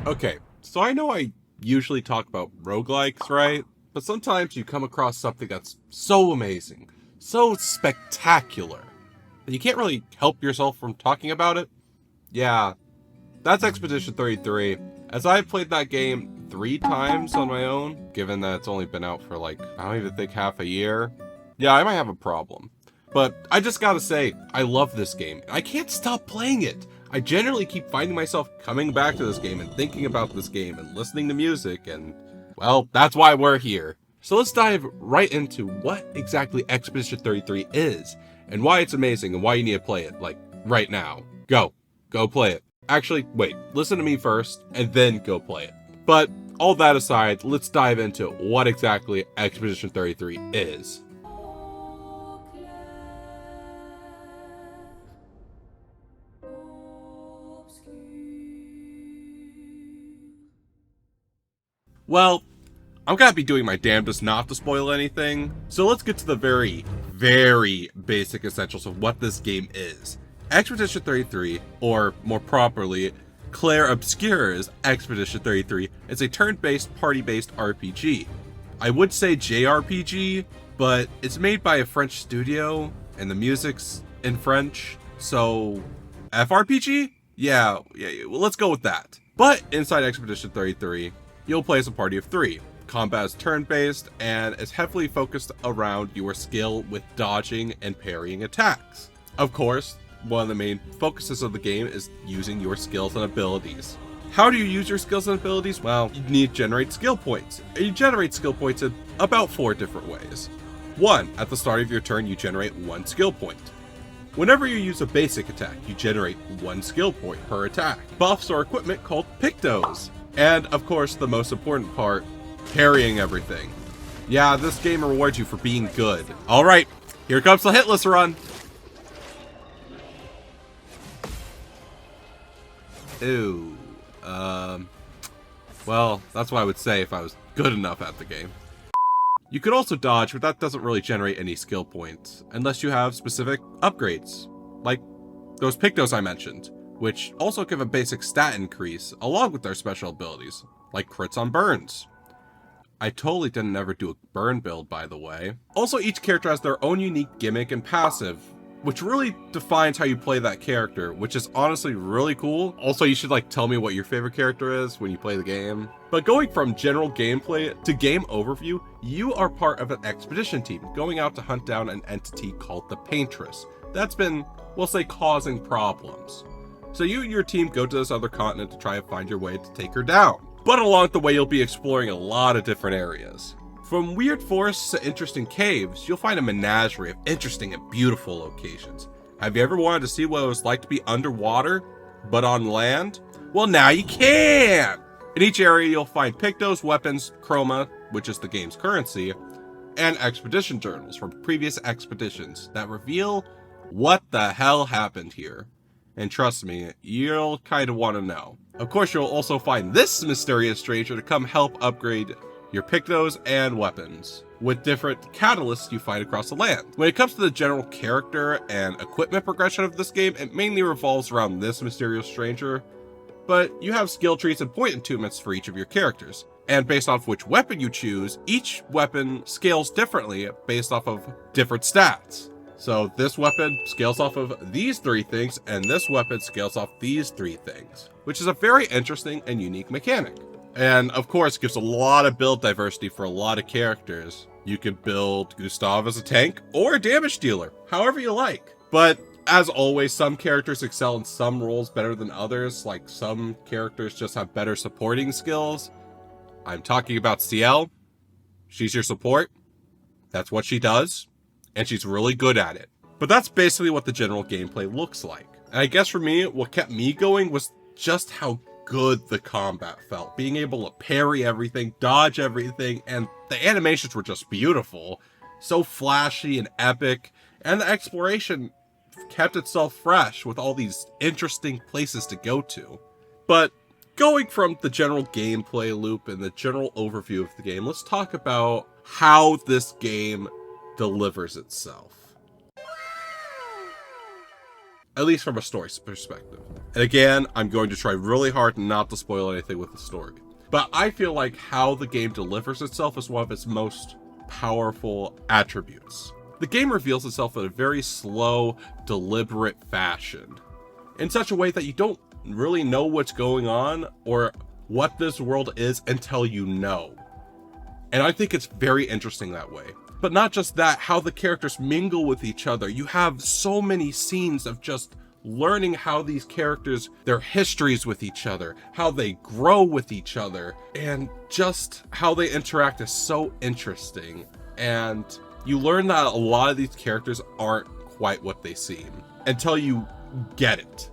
Okay, so I know I usually talk about roguelikes, right? But sometimes you come across something that's so amazing, so spectacular, that you can't really help yourself from talking about it. Yeah, that's Expedition 33. As I've played that game 3 times on my own, given that it's only been out for like, I don't even think half a year. Yeah, I might have a problem. But I just gotta say, I love this game. I can't stop playing it. I generally keep finding myself coming back to this game and thinking about this game and listening to music and, well, that's why we're here. So let's dive right into what exactly Expedition 33 is and why it's amazing and why you need to play it, like, right now. Go play it. Actually, wait, listen to me first and then go play it. But all that aside, let's dive into what exactly Expedition 33 is. Well, I'm gonna be doing my damnedest not to spoil anything, so let's get to the very, very basic essentials of what this game is. Expedition 33, or more properly, Clair Obscur's Expedition 33, is a turn-based, party-based RPG. I would say JRPG, but it's made by a French studio, and the music's in French, so FRPG? Yeah, well, let's go with that. But inside Expedition 33, you'll play as a party of 3. Combat is turn-based, and is heavily focused around your skill with dodging and parrying attacks. Of course, one of the main focuses of the game is using your skills and abilities. How do you use your skills and abilities? Well, you need to generate skill points. You generate skill points in about 4 different ways. 1. At the start of your turn, you generate 1 skill point. Whenever you use a basic attack, you generate 1 skill point per attack. Buffs or equipment called pictos. And, of course, the most important part, parrying everything. Yeah, this game rewards you for being good. Alright, here comes the hitless run! Ooh, well, that's what I would say if I was good enough at the game. You could also dodge, but that doesn't really generate any skill points, unless you have specific upgrades, like those pictos I mentioned, which also give a basic stat increase, along with their special abilities, like crits on burns. I totally didn't ever do a burn build, by the way. Also, each character has their own unique gimmick and passive, which really defines how you play that character, which is honestly really cool. Also, you should tell me what your favorite character is when you play the game. But going from general gameplay to game overview, you are part of an expedition team going out to hunt down an entity called the Paintress that's been, we'll say, causing problems. So you and your team go to this other continent to try and find your way to take her down. But along the way, you'll be exploring a lot of different areas. From weird forests to interesting caves, you'll find a menagerie of interesting and beautiful locations. Have you ever wanted to see what it was like to be underwater, but on land? Well, now you can! In each area, you'll find pictos, weapons, chroma, which is the game's currency, and expedition journals from previous expeditions that reveal what the hell happened here. And trust me, you'll kind of want to know. Of course, you'll also find this mysterious stranger to come help upgrade your pictos and weapons, with different catalysts you find across the land. When it comes to the general character and equipment progression of this game, it mainly revolves around this mysterious stranger, but you have skill trees and point attunements for each of your characters. And based off which weapon you choose, each weapon scales differently based off of different stats. So this weapon scales off of these 3 things, and this weapon scales off these 3 things, which is a very interesting and unique mechanic. And of course, gives a lot of build diversity for a lot of characters. You can build Gustav as a tank or a damage dealer, however you like. But as always, some characters excel in some roles better than others, like some characters just have better supporting skills. I'm talking about CL. She's your support. That's what she does, and she's really good at it. But that's basically what the general gameplay looks like. And I guess for me, what kept me going was just how good the combat felt. Being able to parry everything, dodge everything, and the animations were just beautiful. So flashy and epic, and the exploration kept itself fresh with all these interesting places to go to. But going from the general gameplay loop and the general overview of the game, let's talk about how this game delivers itself. at least from a story perspective. And again, I'm going to try really hard not to spoil anything with the story. But I feel like how the game delivers itself is one of its most powerful attributes. The game reveals itself in a very slow, deliberate fashion, in such a way that you don't really know what's going on or what this world is until you know. And I think it's very interesting that way. But not just that, how the characters mingle with each other. You have so many scenes of just learning how these characters, their histories with each other, how they grow with each other, and just how they interact is so interesting. And you learn that a lot of these characters aren't quite what they seem until you get it.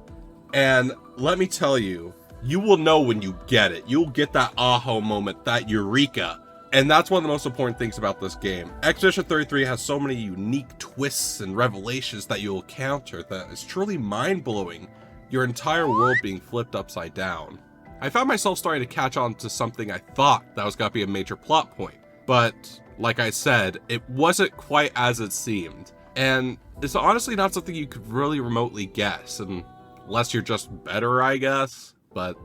And let me tell you, you will know when you get it. You'll get that aha moment, that eureka. And that's one of the most important things about this game. Expedition 33 has so many unique twists and revelations that you'll encounter that is truly mind-blowing, your entire world being flipped upside down. I found myself starting to catch on to something I thought that was going to be a major plot point, but like I said, it wasn't quite as it seemed. And it's honestly not something you could really remotely guess, unless you're just better, I guess, but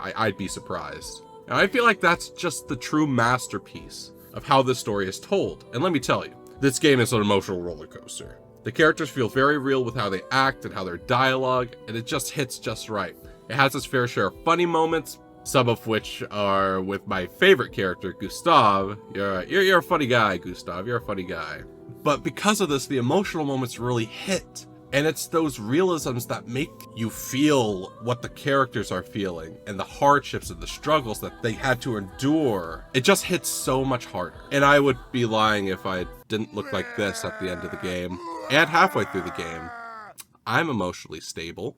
I'd be surprised. And I feel like that's just the true masterpiece of how this story is told. And let me tell you, this game is an emotional roller coaster. The characters feel very real with how they act and how their dialogue, and it just hits just right. It has its fair share of funny moments, some of which are with my favorite character, Gustav. You're a funny guy, Gustav. You're a funny guy. But because of this, the emotional moments really hit. And it's those realisms that make you feel what the characters are feeling and the hardships and the struggles that they had to endure. It just hits so much harder. And I would be lying if I didn't look like this at the end of the game and halfway through the game. I'm emotionally stable.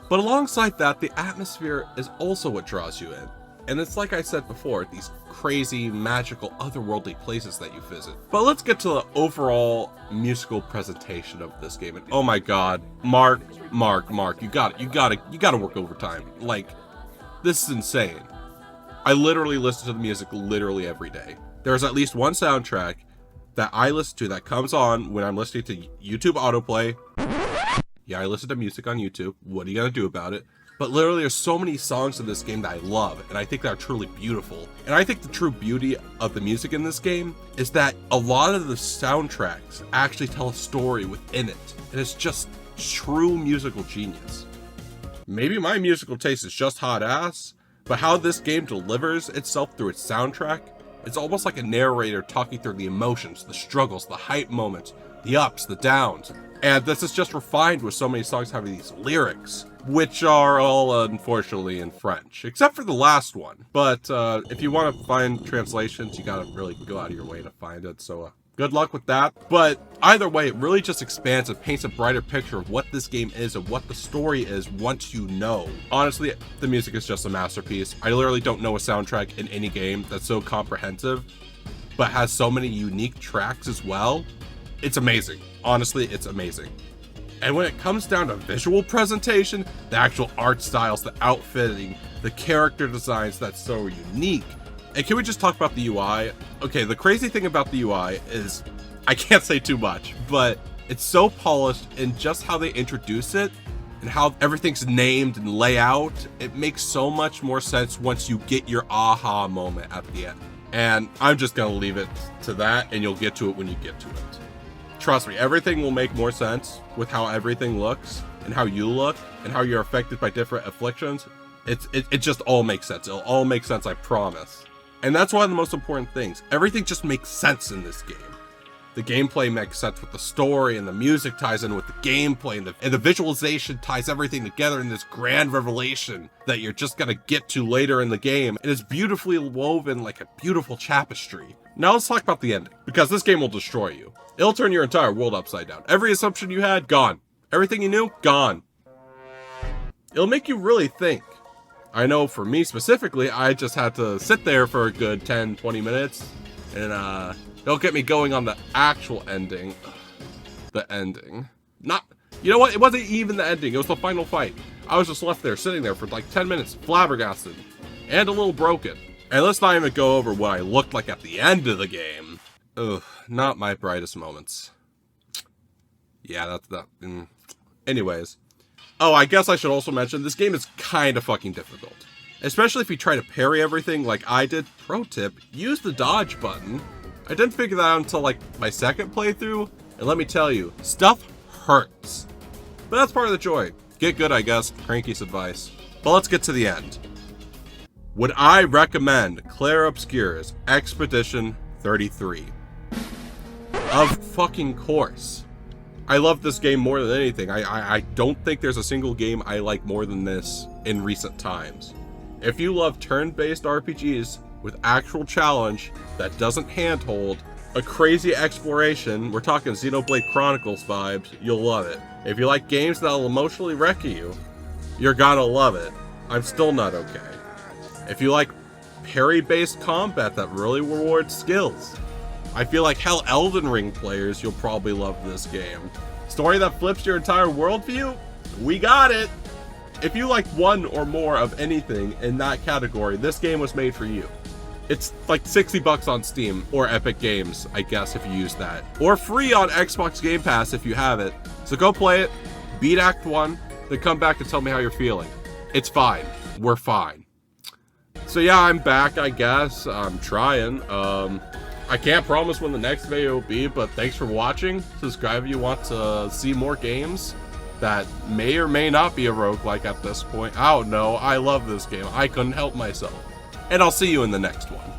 But alongside that, the atmosphere is also what draws you in. And it's like I said before, these crazy, magical, otherworldly places that you visit. But let's get to the overall musical presentation of this game. And oh my god, Mark, you gotta work overtime. Like, this is insane. I literally listen to the music literally every day. There's at least one soundtrack that I listen to that comes on when I'm listening to YouTube autoplay. Yeah, I listen to music on YouTube. What are you gonna do about it? But literally, there's so many songs in this game that I love, and I think they're truly beautiful. And I think the true beauty of the music in this game is that a lot of the soundtracks actually tell a story within it, and it's just true musical genius. Maybe my musical taste is just hot ass, but how this game delivers itself through its soundtrack, it's almost like a narrator talking through the emotions, the struggles, the hype moments, the ups, the downs. And this is just refined with so many songs having these lyrics, which are all unfortunately in French, except for the last one. But if you want to find translations, you gotta really go out of your way to find it, so good luck with that. But either way, it really just expands and paints a brighter picture of what this game is and what the story is once you know. Honestly, the music is just a masterpiece. I literally don't know a soundtrack in any game that's so comprehensive, but has so many unique tracks as well. It's amazing. Honestly, it's amazing. And when it comes down to visual presentation, the actual art styles, the outfitting, the character designs that's so unique. And can we just talk about the UI? Okay, the crazy thing about the UI is, I can't say too much, but it's so polished in just how they introduce it and how everything's named and layout. It makes so much more sense once you get your aha moment at the end. And I'm just gonna leave it to that, and you'll get to it when you get to it. Trust me, everything will make more sense with how everything looks and how you look and how you're affected by different afflictions. It just all makes sense. It'll all make sense, I promise. And that's one of the most important things. Everything just makes sense in this game. The gameplay makes sense with the story, and the music ties in with the gameplay, and the visualization ties everything together in this grand revelation that you're just gonna get to later in the game. And it's beautifully woven like a beautiful tapestry. Now let's talk about the ending, because this game will destroy you. It'll turn your entire world upside down. Every assumption you had, gone. Everything you knew, gone. It'll make you really think. I know for me specifically, I just had to sit there for a good 10, 20 minutes, and it'll get me going on the actual ending. The ending. You know what? It wasn't even the ending. It was the final fight. I was just left there, sitting there for like 10 minutes, flabbergasted, and a little broken. And let's not even go over what I looked like at the end of the game. Ugh, not my brightest moments. Yeah, Anyways, Oh, I guess I should also mention, this game is kind of fucking difficult. Especially if you try to parry everything like I did. Pro tip, use the dodge button. I didn't figure that out until like my second playthrough, and let me tell you, stuff hurts. But that's part of the joy. Get good, I guess. Cranky's advice. But let's get to the end. Would I recommend Clair Obscur's Expedition 33? Of fucking course. I love this game more than anything. I don't think there's a single game I like more than this in recent times. If you love turn-based RPGs with actual challenge that doesn't handhold, a crazy exploration, we're talking Xenoblade Chronicles vibes, you'll love it. If you like games that'll emotionally wreck you, you're gonna love it. I'm still not okay. If you like parry-based combat that really rewards skills, I feel like hell, Elden Ring players, you'll probably love this game. Story that flips your entire worldview? We got it! If you like one or more of anything in that category, this game was made for you. It's like $60 on Steam, or Epic Games, I guess, if you use that. Or free on Xbox Game Pass if you have it. So go play it, beat Act 1, then come back and tell me how you're feeling. It's fine. We're fine. So yeah, I'm back, I guess. I'm trying. I can't promise when the next video will be, but thanks for watching. Subscribe if you want to see more games that may or may not be a roguelike at this point. I don't know. I love this game. I couldn't help myself. And I'll see you in the next one.